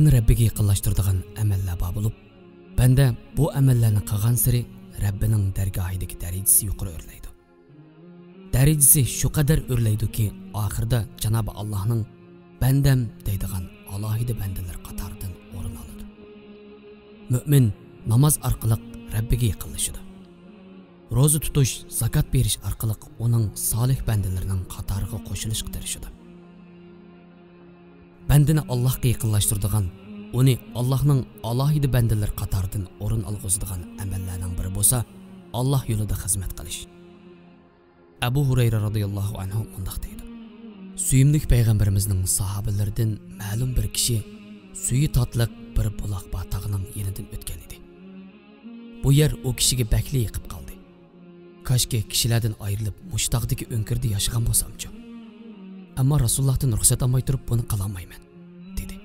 Bandani Rabbiga yaqinlashtiradigan amallar bor bo'lib, banda bu amallarni qilgan sari Rabbining dargohidagi darajasi yuqori o'rlaydi. Darajasi shu qadar o'rlaydiki, oxirida Janob Allohning bandam deydigan alohida bandalar qatoridan o'rin oladi. Mu'min namoz orqali Rabbiga yaqinlashadi. Roza tutish, zakat berish orqali uning solih bandalarining qatoriga qo'shilishga tirishadi. Bandani Allohga yaqinlashtiradigan, uni Allohning alohida bandalar qatoridan o'rin olg'izadigan amallarning biri bo'lsa, Alloh yo'lida xizmat qilish. Abu Hurayra radhiyallohu anhu mundaq deydi: Suyimlik payg'ambarimizning sahobalaridan ma'lum bir kishi suyi tatliq bir buloq batog'ining yenidan o'tgan edi. Bu yer o kishiga bakli yiqib qoldi. Kashki kishilardan ayrilib mushtaqdagi o'nkirda yashagan bo'lsamchi. Ammo Rasulullohdan ruxsat olmay turib buni qila olmayman, dedi.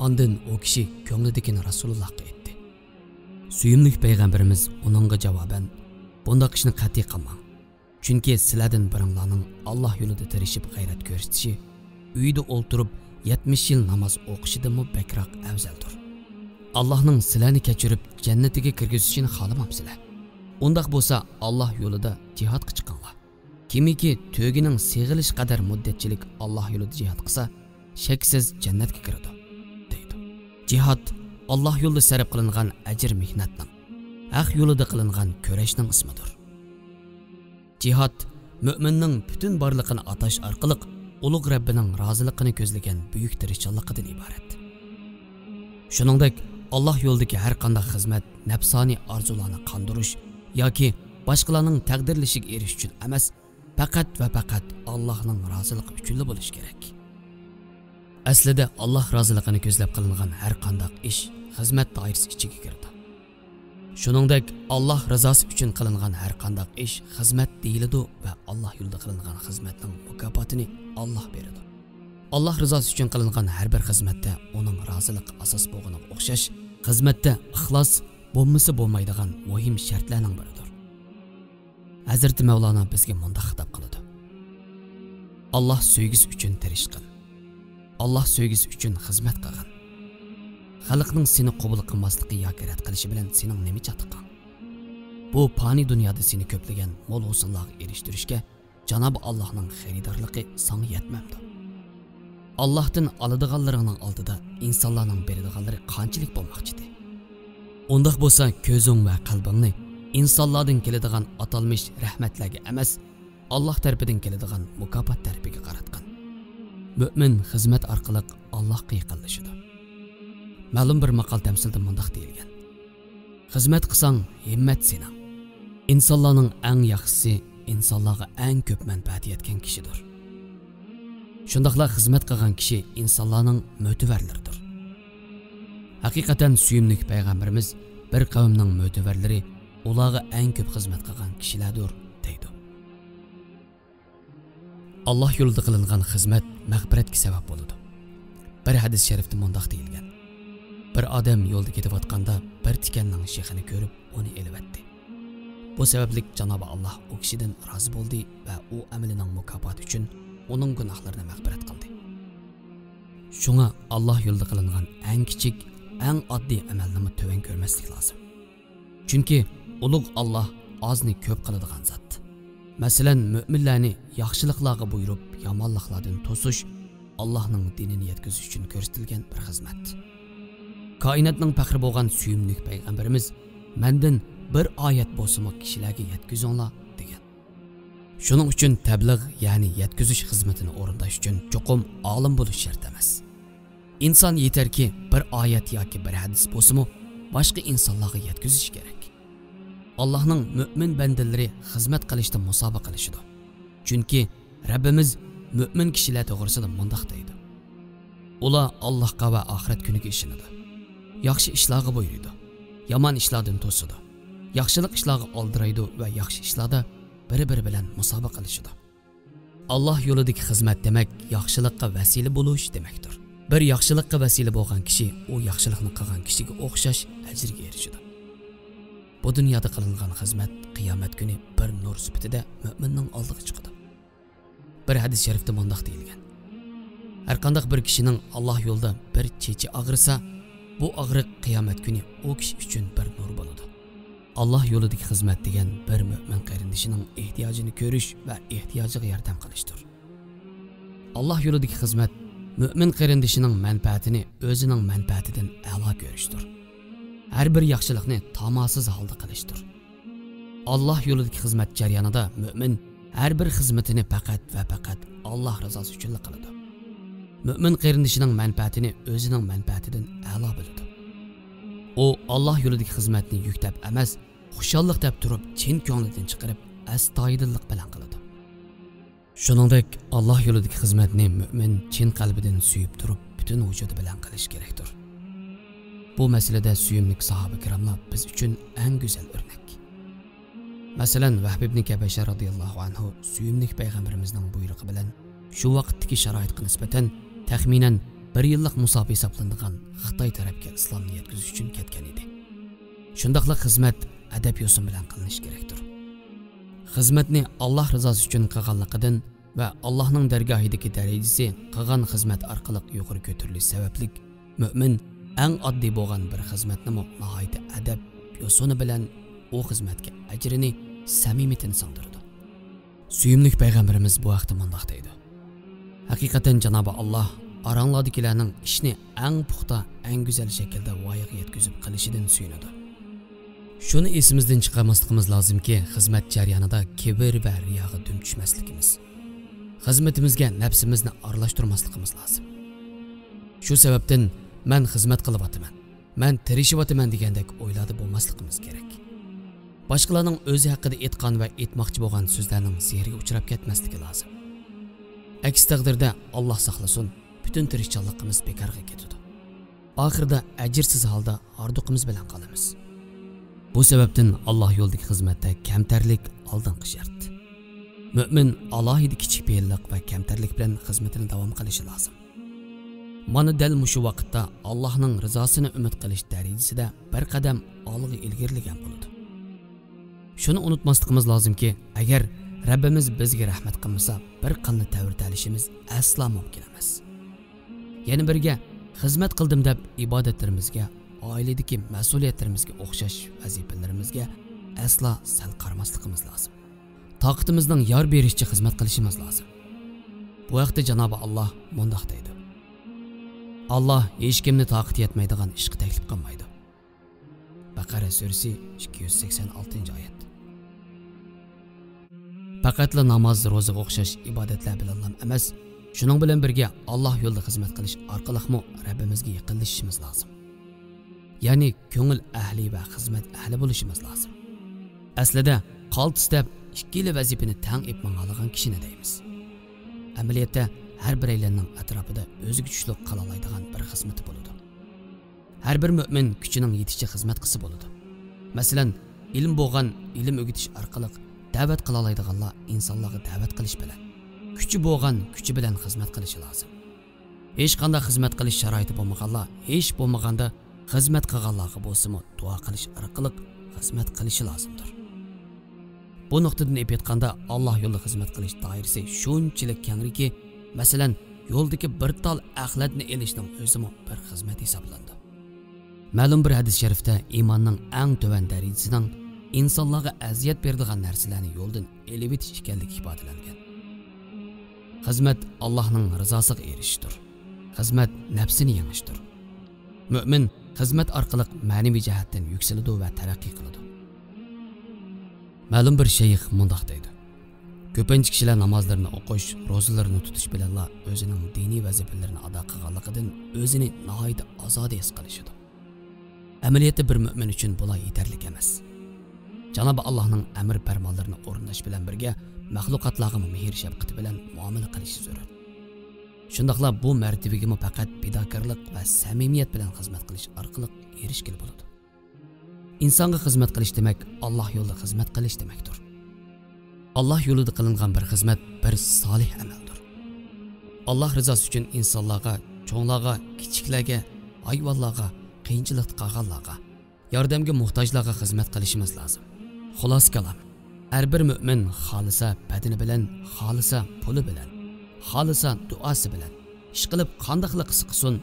Ondan o kishi ko'nglidagini Rasulullohga aytdi. Suyimlik payg'ambarimiz uningga javoban: "Bundaq ishni qat'iy qilmang. Chunki sizlardan biringlarning Alloh yo'lida tirishib g'ayrat ko'rsatishi uyda o'ltirib 70 yil namoz o'qishidan bakroq afzaldir. Allohning sizlarni kechirib jannatiga kirgizishini xohlamamsizlar. Undaq bo'lsa Alloh yo'lida jihadga chiqinglar. Kimiki to'gining seg'ilish qadar muddatchilik Alloh yo'lida jihad qilsa, shaksiz jannatga kiradi", deydi. Jihad Alloh yo'lida sarf qilingan ajr mehnatning, haq yo'lida qilingan kurashning ismidir. Jihad mu'minning butun borlig'ini atash orqali ulug' Rabbining roziligini ko'zlagan buyuk tirishchanlikdan iborat. Shuningdek, Alloh yo'lidagi har qanday xizmat nafsoniy orzularni qondirish yoki boshqalarning taqdirlashiga erishish uchun emas, faqat va faqat Allohning roziligi uchun bo'lish kerak. Aslida Alloh roziligini ko'zlab qilingan har qanday ish xizmat doirasi ichiga kiradi. Shuningdek, Alloh rizosi uchun qilingan har qanday ish xizmat deyiladi va Alloh yo'lida qilingan xizmatning mukofotini Alloh beradi. Alloh rizosi uchun qilingan har bir xizmatda uning roziligi asos bo'lganiga o'xshash, xizmatda ixlos bo'lmasa bo'lmaydigan muhim shartlarning biridir. Hazrat Mavlana bizga mundaq xitob qiladi: Alloh sevgisi uchun tirishqin. Alloh sevgisi uchun xizmat qilgan. Xalqning seni qabul qilmasligi yoki rad qilishi bilan sening nima chatiqing? Bu fani dunyoda seni ko'plagan mol hosillarga erishtirishga Janob Allohning xaridorligi senga yetmamdi. Allohdan oladiganlaringning oldida insonlarning beradiganlari qanchalik bo'lmoqchidi? Undaq bo'lsa, ko'zing va qalbingni insonlardan keladigan atalmish rahmatlarga emas, Alloh tarafidan keladigan mukofot tarafiga qaratgan. Mu'min xizmat orqali Allohga yaqinlashadi. Ma'lum bir maqol tamsilda mundaq deyilgan: Xizmat qilsang, himmat sening. İnsanlarning eng yaxshisi insonlarga eng ko'p manfaat yetgan kishidir. Shundaqla xizmat qilgan kishi insonlarning mo'tivarlaridir. Haqiqatan suyimlik payg'ambarimiz bir qavmning mo'tivarlari ularga eng ko'p xizmat qilgan kishilardir, deydi. Alloh yo'lida qilingan xizmat mag'firatga sabab bo'ladi. Bir hadis sharifda mundaq deyilgan: Bir odam yo'lda ketayotganda bir tikanning shexini ko'rib, uni elvatdi. Bu sababli Janob Alloh u kishidan rozi bo'ldi va u amalining mukofoti uchun uning gunohlarini mag'firat qildi. Shunga Alloh yo'lida qilingan eng kichik, eng oddiy amalni to'van ko'rmaslik lozim. Chunki ulug' Alloh ozni ko'p qiladigan zot. Masalan, mu'minlarni yaxshiliklarga buyurib, yomonliklardan to'sish Allohning dinini yetkazish uchun ko'rsatilgan bir xizmat. Koinotning faxri bo'lgan suyimlik payg'ambarimiz mendan bir oyat bo'lsa-mu kishilarga yetkazinglar degan. Shuning uchun tabliğ, ya'ni yetkazish xizmatini o'rindash uchun cho'qim olim bo'lish shart emas. İnson yetarki bir oyat yoki bir hadis bo'lsa-mu boshqa insonlarga yetkazish kerak. Allohning mu'min bandalari xizmat qilishda musobaqa qilishadi. Chunki Rabbimiz mu'min kishilar to'g'risida mundaq deydi: Ular Allohga va oxirat kuniga ishonadi. Yaxshi ishlarga buyuradi, yomon ishlardan to'sadi. Yaxshilik ishlarga oldiraydi va yaxshi ishlarda bir-biri bilan musobaqa qilishadi. Alloh yo'lidagi xizmat demak yaxshilikqa vasila bo'lish demakdir. Bir yaxshilikqa vasila bo'lgan kishi u yaxshilikni qilgan kishiga o'xshash ajrga erishadi. Bu dunyoda qilingan xizmat qiyomat kuni bir nur sifatida mu'minning oldiga chiqadi. Bir hadis sharifda mundaq deyilgan: Har qanday bir kishining Alloh yo'lida bir chechi og'risa, bu og'riq qiyomat kuni u kishi uchun bir nur bo'ladi. Alloh yo'lidagi xizmat degan bir mo'min qarindishining ehtiyojini ko'rish va ehtiyojiga yordam qilishdir. Alloh yo'lidagi xizmat mo'min qarindishining manfaatini o'zining manfaatidan a'lo ko'rishdir. Har bir yaxshilikni tamosiz holda qilishdir. Alloh yo'lidagi xizmat jarayonida mo'min har bir xizmatini faqat va faqat Alloh rizosi uchun qiladi. Mo'min qarindishining manfaatini o'zining manfaatidan a'lo biladi. U Alloh yo'lidagi xizmatni yuk deb emas, xushallik deb turib, chin ko'nglidan chiqarib, astoydillik bilan qiladi. Shuningdek, Alloh yo'lidagi xizmatni mo'min chin qalbidan suyib turib, butun vujudi bilan qilish kerakdir. Bu masalada suyimlik sahoba kiramlar biz uchun eng go'zal o'rnak. Masalan, Vahb ibn Kabasha radhiyallohu anhu suyimlik payg'ambarimizning buyrug'i bilan shu vaqtdagi sharoitga nisbatan taxminan 1 yillik musofa hisoblanadigan Xitoy tarafga islomni yetkazish uchun ketgan edi. Shundaqla xizmat adab yo'sin bilan qilinish kerakdir. Xizmatni Alloh rizosi uchun qilganligidan va Allohning dargohidagi darajasi qilgan xizmat orqali yuqori ko'tarilish sababli mo'min eng oddiy bo'lgan bir xizmatni nihoyat adab yo'sini bilan o xizmatga ajrini samimiyatin singdirdi. Suyimlik payg'ambarimiz bu vaqtda mundaq deydi: Haqiqatan Janobi Alloh aranglardagilarning ishni eng puxta, eng go'zal shaklda voyaga yetkazib qilishidan suyunadi. Shuni esimizdan chiqarmasligimiz lozimki, xizmat jarayonida kibr va riyoga dum tushmasligimiz. Xizmatimizga nafsimizni aralashtirmasligimiz lozim. Shu sababdan men xizmat qilyapman, men tirishyapman degandek o'yladi bo'lmasligimiz kerak. Boshqalarning o'zi haqida aytgan va aytmoqchi bo'lgan so'zlarning zehriga uchrab ketmasligi lozim. Aks taqdirda Alloh saqlasin, butun tirishchanligimiz bekorga ketadi. Oxirida ajrsiz holda orduqimiz bilan qolamiz. Bu sababdan Alloh yo'lidagi xizmatda kamtarlik oldingi shart. Mo'min alohida kichik fe'llik va kamtarlik bilan xizmatini davom qilishi lozim. Mana dal mushu vaqtda Allohning rizosini umid qilish darajasida bir qadam olg'a ilgirlagan bo'ladi. Shuni unutmasligimiz lozimki, agar Rabbimiz bizga rahmat qilmasa, bir qilni ta'virtalishimiz aslo mumkin emas. Yana birga xizmat qildim deb ibodatlarimizga, oiladagi mas'uliyatlarimizga o'xshash vazifalarimizga aslo sal qaramasligimiz lozim. Toqatimizning yor berishcha xizmat qilishimiz lozim. Bu vaqtda Janobi Alloh mundaq deydi: Alloh hech kimni toqati yetmaydigan ishga taklif qilmaydi. Baqara surasi 286-oyat. Faqatla namoz, ro'zaga o'xshash ibodatlar bilan emas, shuning bilan birga Alloh yo'lida xizmat qilish orqali Rabbimizga yaqinlashishimiz lozim. Ya'ni ko'ngil ahli va xizmat ahli bo'lishimiz lozim. Aslida qaltis deb ikkili vazifani tang etmagan kishini deymiz. Amaliyotda har bir aylanning atrofida o'ziga tushliq qila oladigan bir xizmati bo'ladi. Har bir mo'min kuchining yetishicha xizmat qilsa bo'ladi. Masalan, ilm bo'lgan ilm o'gitish orqali da'vat qila oladiganlar insonlarga da'vat qilish bilan, kuchi bo'lgan kuchi bilan xizmat qilishi lozim. Hech qanday xizmat qilish sharoiti bo'lmaganlar, hech bo'lmaganda xizmat qilganlarga bo'lsa-mu duo qilish orqali xizmat qilishi lozimdir. Bu nuqtadan aytganda Alloh yo'lida xizmat qilish doirasi shunchalik kengriki, masalan, yo'ldagi bir tal axlatni elishning o'zimi bir xizmat hisoblanadi. Ma'lum bir hadis sharifda iymonning eng to'van darajasining insonlarga aziyat beradigan narsalarni yo'ldan elib etish ekanligi ifodalangan. Xizmat Allohning rizosiga erishishdir. Xizmat nafsini yengishdir. Mo'min xizmat orqali ma'naviy jihatdan yuksaladi va taraqqiy qiladi. Ma'lum bir shayx mundaq deydi: Ko'pincha kishilar namozlarini o'qish, ro'zalarni tutish bilan o'zining diniy vazifalarini ado qilganligidan o'zini nihoyat ozod his qilishadi. Amaliyotda bir mo'min uchun bular yetarli emas. Janobi Allohning amr farmonlarini o'rinlash bilan birga maxluqotlarga mehr shafqati bilan muomala qilish zarur. Shundaqla bu martabaga faqat fidokorlik va samimiyat bilan xizmat qilish orqali erishgil bo'ladi. İnsonga xizmat qilish demak, Alloh yo'lida xizmat qilish demakdir. Alloh yo'lida qilingan bir xizmat bir solih amaldir. Alloh rizosi uchun insonlarga, cho'nglarga, kichiklarga, hayvonlarga, qiyinchilik qilganlarga, yordamga muhtojlarga xizmat qilishimiz lozim. Xulos kalam, har bir mo'min xolisa badani bilan, xolisa puli bilan, xolisa duosi bilan, ish qilib qandoqli qilsin,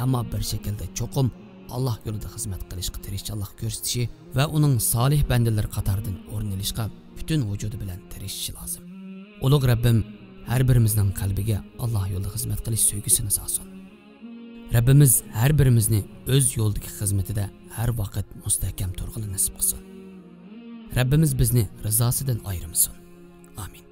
ammo bir shaklda cho'qim Alloh yo'lida xizmat qilishga tirishchilik ko'rsatishi va uning solih bandalari qatoridan o'rin olishga butun vujudi bilan tirishishi lozim. Ulug' Rabbim har birimizning qalbiga Alloh yo'lida xizmat qilish sevgisini solsin. Rabbimiz har birimizni o'z yo'ldagi xizmatida har vaqt mustahkam turg'ili nasib qilsin. Rabbimiz bizni rizosidan ayirmasin. Amin.